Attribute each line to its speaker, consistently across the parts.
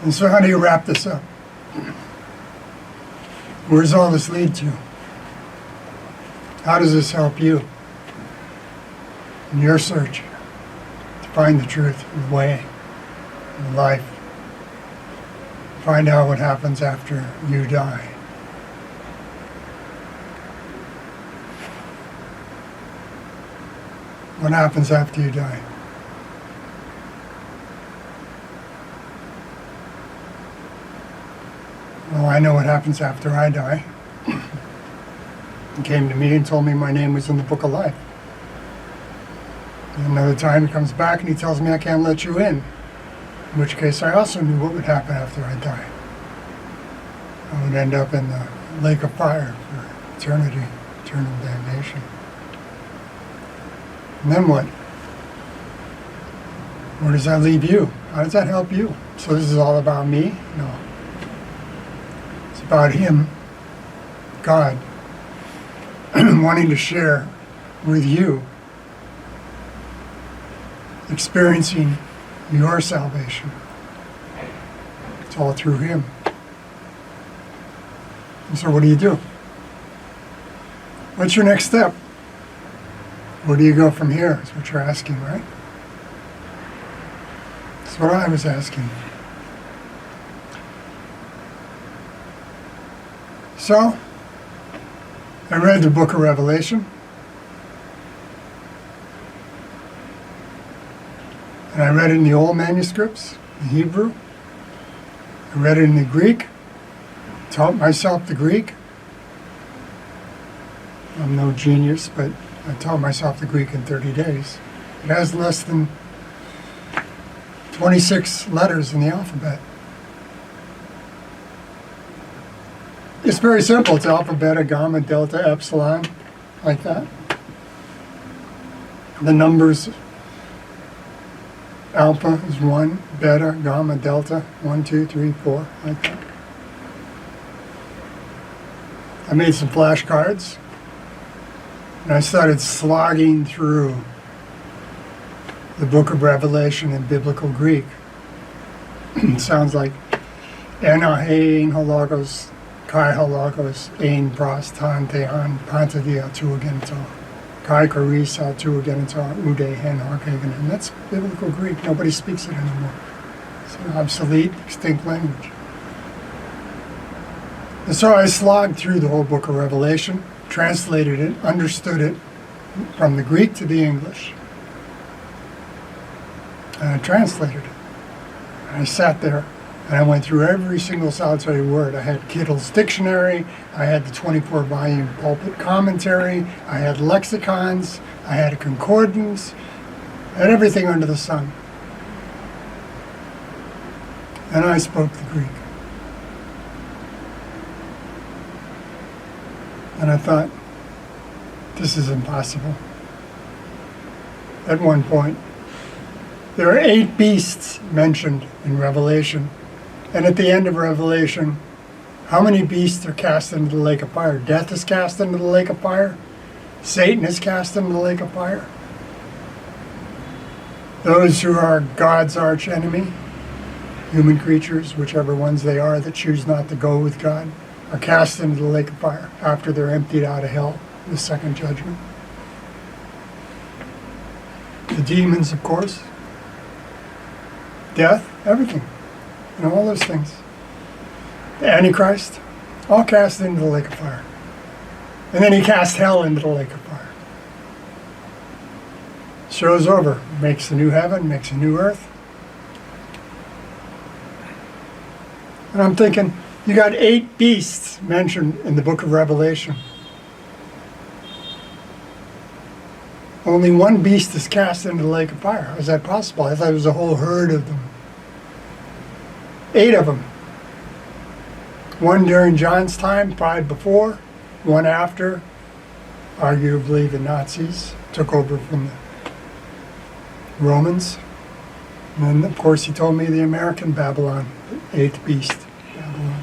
Speaker 1: And so how do you wrap this up? Where does all this lead to? How does this help you in your search to find the truth, the way, the life? Find out what happens after you die. What happens after you die? Well, I know what happens after I die. He came to me and told me my name was in the book of life. And another time he comes back and he tells me I can't let you in which case I also knew what would happen after I died. I would end up in the lake of fire for eternity, eternal damnation. And then what? Where does that leave you? How does that help you? So this is all about me? No. It's about Him, God, wanting to share with you, experiencing your salvation. It's all through Him. And so what do? What's your next step? Where do you go from here? Is what you're asking, right? That's what I was asking. So, I read the book of Revelation. And I read it in the old manuscripts, in Hebrew. I read it in the Greek. Taught myself the Greek. I'm no genius, but I taught myself the Greek in 30 days. It has less than 26 letters in the alphabet. It's very simple. It's alpha, beta, gamma, delta, epsilon, like that. The numbers, alpha is 1, beta, gamma, delta, 1, 2, 3, 4, like that. I made some flashcards, and I started slogging through the book of Revelation in biblical Greek. It sounds like Enahein halagos, Kai halagos, Ein pros, Tan tehan, Pantadia tuagento, Kai karisa tuagento, Ude hen harkagan. And that's biblical Greek. Nobody speaks it anymore. It's an obsolete, extinct language. And so I slogged through the whole book of Revelation, translated it, understood it from the Greek to the English. And I translated it. And I sat there and I went through every single solitary word. I had Kittle's dictionary, I had the 24-volume pulpit commentary, I had lexicons, I had a concordance, I had everything under the sun. And I spoke the Greek. And I thought, this is impossible. At one point, there are 8 beasts mentioned in Revelation. And at the end of Revelation, how many beasts are cast into the lake of fire? Death is cast into the lake of fire. Satan is cast into the lake of fire. Those who are God's arch enemy, human creatures, whichever ones they are that choose not to go with God, are cast into the lake of fire after they're emptied out of hell, the second judgment. The demons, of course. Death, everything. And all those things. The Antichrist, all cast into the lake of fire. And then he cast hell into the lake of fire. Show's over. Makes a new heaven, makes a new earth. And I'm thinking, you got 8 beasts mentioned in the book of Revelation. Only one beast is cast into the lake of fire. How is that possible? I thought it was a whole herd of them. 8 of them. One during John's time, 5 before, 1 after. Arguably the Nazis took over from the Romans. And then, of course, he told me the American Babylon, the 8th beast, Babylon.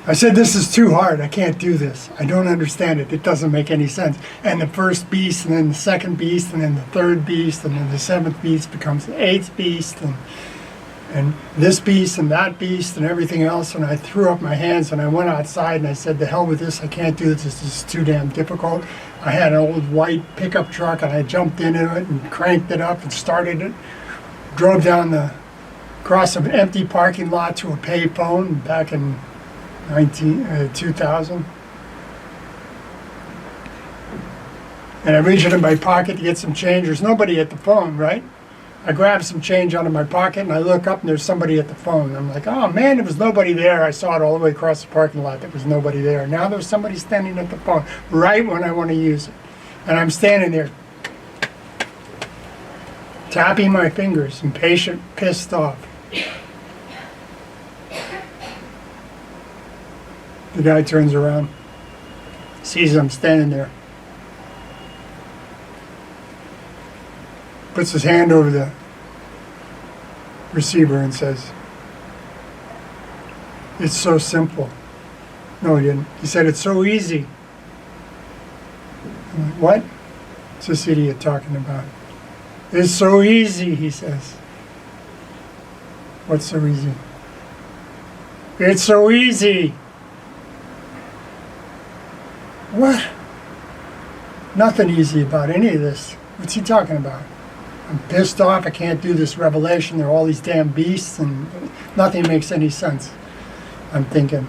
Speaker 1: I said, this is too hard. I can't do this. I don't understand it. It doesn't make any sense. And the first beast, and then the second beast, and then the third beast, and then the seventh beast becomes the eighth beast, and this beast and that beast and everything else. And I threw up my hands and I went outside and I said, the hell with this. I can't do this. This is too damn difficult. I had an old white pickup truck and I jumped into it and cranked it up and started it. Drove down across an empty parking lot to a payphone back in 2000. And I reached into my pocket to get some change. There's nobody at the phone, right? I grabbed some change out of my pocket and I look up and there's somebody at the phone. I'm like, oh man, there was nobody there. I saw it all the way across the parking lot. There was nobody there. Now there's somebody standing at the phone right when I want to use it. And I'm standing there tapping my fingers, impatient, pissed off. The guy turns around, sees I'm standing there, puts his hand over the receiver and says, it's so simple. No, he didn't. He said, it's so easy. I'm like, what? What's this idiot talking about? It's so easy, he says. What's so easy? It's so easy. What? Nothing easy about any of this. What's he talking about? I'm pissed off. I can't do this revelation. There are all these damn beasts and nothing makes any sense. I'm thinking.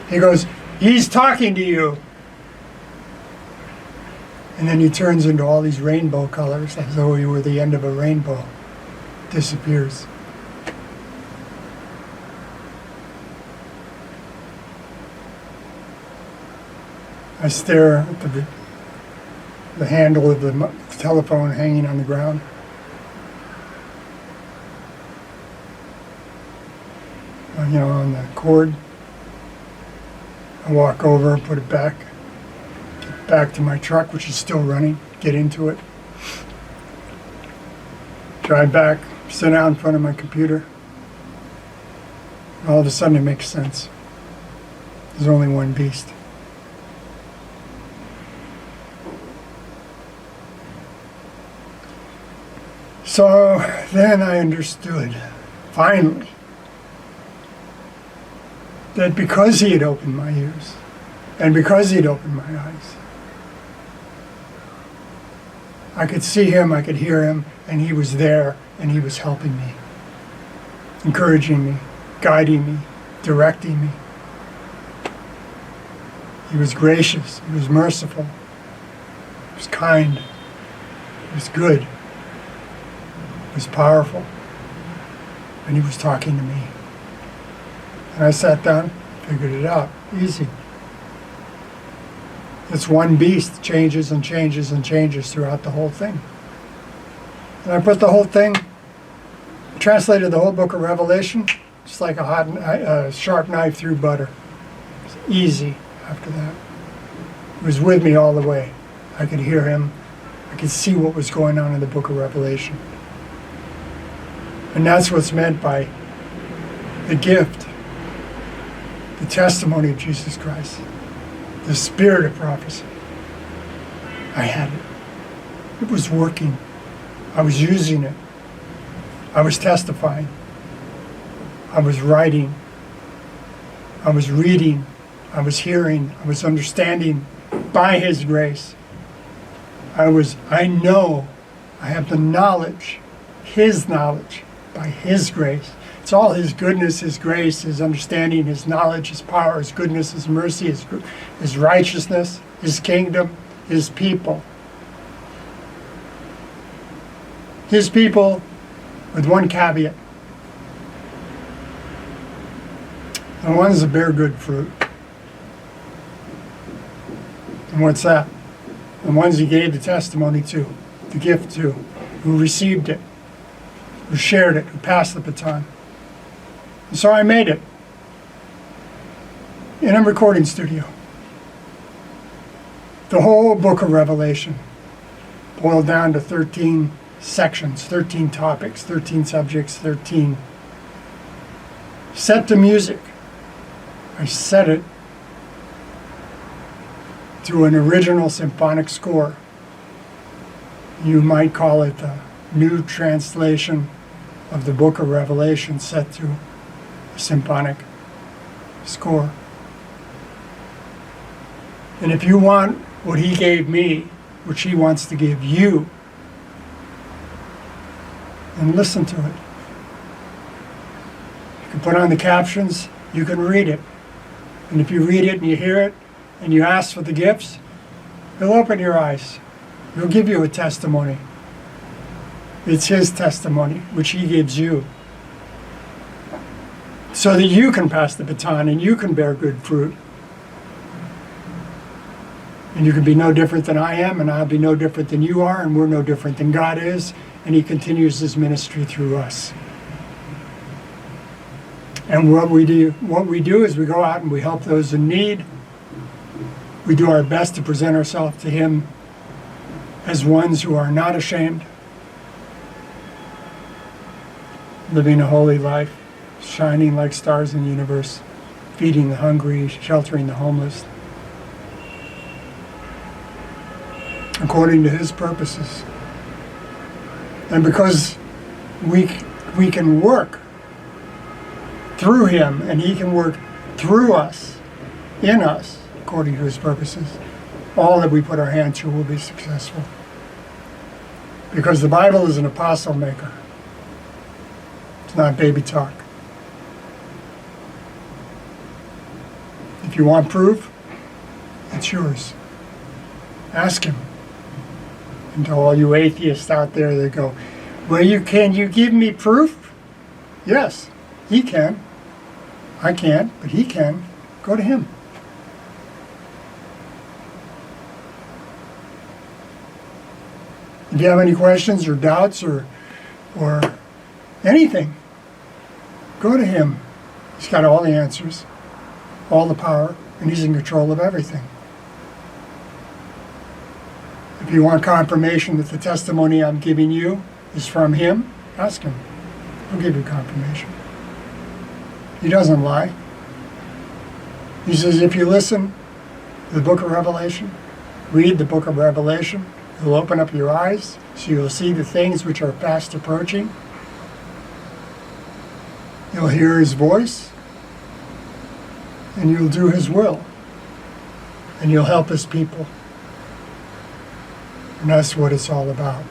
Speaker 1: He goes, he's talking to you. And then he turns into all these rainbow colors as though he were the end of a rainbow. Disappears. I stare at the handle of the telephone hanging on the ground. On the cord. I walk over, put it back, get back to my truck, which is still running, get into it. Drive back, sit down in front of my computer. And all of a sudden it makes sense. There's only one beast. So then I understood, finally, that because he had opened my ears, and because he had opened my eyes, I could see him, I could hear him, and he was there, and he was helping me, encouraging me, guiding me, directing me. He was gracious, he was merciful, he was kind, he was good. He was powerful, and he was talking to me. And I sat down, figured it out, easy. It's one beast, changes and changes and changes throughout the whole thing. And I put the whole thing, translated the whole book of Revelation, just like a sharp knife through butter. It was easy after that. He was with me all the way. I could hear him. I could see what was going on in the book of Revelation. And that's what's meant by the gift, the testimony of Jesus Christ, the spirit of prophecy. I had it. It was working. I was using it. I was testifying. I was writing. I was reading. I was hearing. I was understanding by His grace. I know, I have the knowledge, His knowledge, by His grace. It's all His goodness, His grace, His understanding, His knowledge, His power, His goodness, His mercy, His righteousness, His kingdom, His people. His people with one caveat. The ones that bear good fruit. And what's that? The ones He gave the testimony to, the gift to, who received it, who shared it, who passed the baton. And so I made it in a recording studio. The whole book of Revelation boiled down to 13 sections, 13 topics, 13 subjects, 13. Set to music. I set it to an original symphonic score. You might call it the new translation of the book of Revelation set to a symphonic score. And if you want what he gave me, which he wants to give you, then listen to it. You can put on the captions, you can read it. And if you read it and you hear it and you ask for the gifts, he'll open your eyes. He'll give you a testimony. It's his testimony, which he gives you, so that you can pass the baton and you can bear good fruit. And you can be no different than I am, and I'll be no different than you are, and we're no different than God is, and he continues his ministry through us. And what we do is we go out and we help those in need. We do our best to present ourselves to him as ones who are not ashamed, living a holy life, shining like stars in the universe, feeding the hungry, sheltering the homeless, according to his purposes. And because we can work through him, and he can work through us, in us, according to his purposes, all that we put our hand to will be successful. Because the Bible is an apostle maker. It's not baby talk. If you want proof, it's yours. Ask him. And to all you atheists out there that go, well, can you give me proof? Yes, he can. I can't, but he can. Go to him. If you have any questions or doubts or anything, go to him. He's got all the answers, all the power, and he's in control of everything. If you want confirmation that the testimony I'm giving you is from him, ask him. He'll give you confirmation. He doesn't lie. He says if you listen to the book of Revelation, read the book of Revelation, he'll open up your eyes so you'll see the things which are fast approaching. You'll hear his voice, and you'll do his will, and you'll help his people. And that's what it's all about.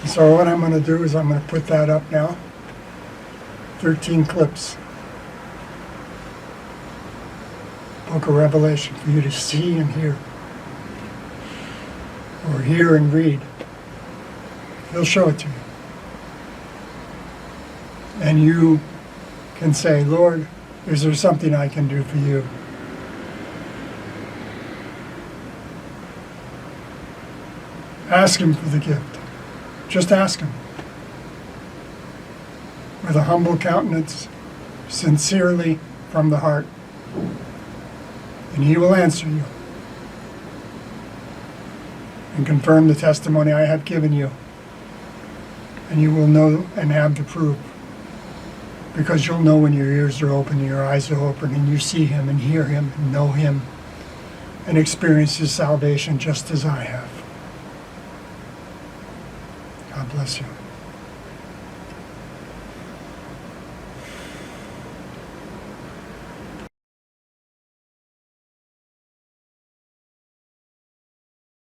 Speaker 1: And so what I'm going to do is I'm going to put that up now. 13 clips. Book of Revelation for you to see and hear. Or hear and read. He'll show it to you. And you can say, Lord, is there something I can do for you? Ask him for the gift. Just ask him. With a humble countenance, sincerely from the heart. And he will answer you. And confirm the testimony I have given you. And you will know and have the proof. Because you'll know when your ears are open and your eyes are open and you see him and hear him and know him and experience his salvation just as I have. God bless you.